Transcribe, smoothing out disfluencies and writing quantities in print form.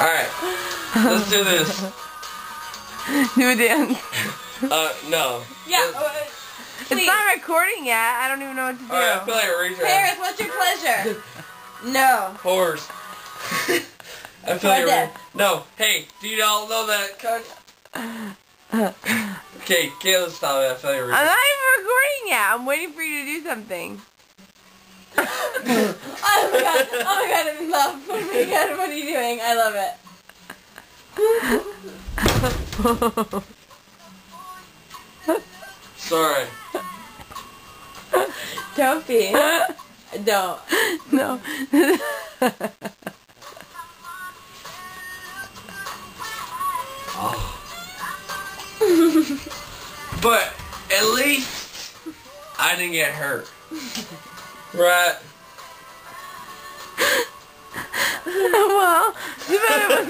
Alright, let's do this. Do a dance. No. Yeah. It's not recording yet. I don't even know what to do. Alright, I feel like a retard. Paris, what's your pleasure? No. Horse. I feel like a No. Hey, do you all know that cunt? Okay, Kayla, stop it. I feel like a retard. I'm not even recording yet. I'm waiting for you to do something. Oh my god, I love. Oh my god, what are you doing? I love it. Sorry. Don't be. Don't. No. Oh. But at least I didn't get hurt. Right? Well, you better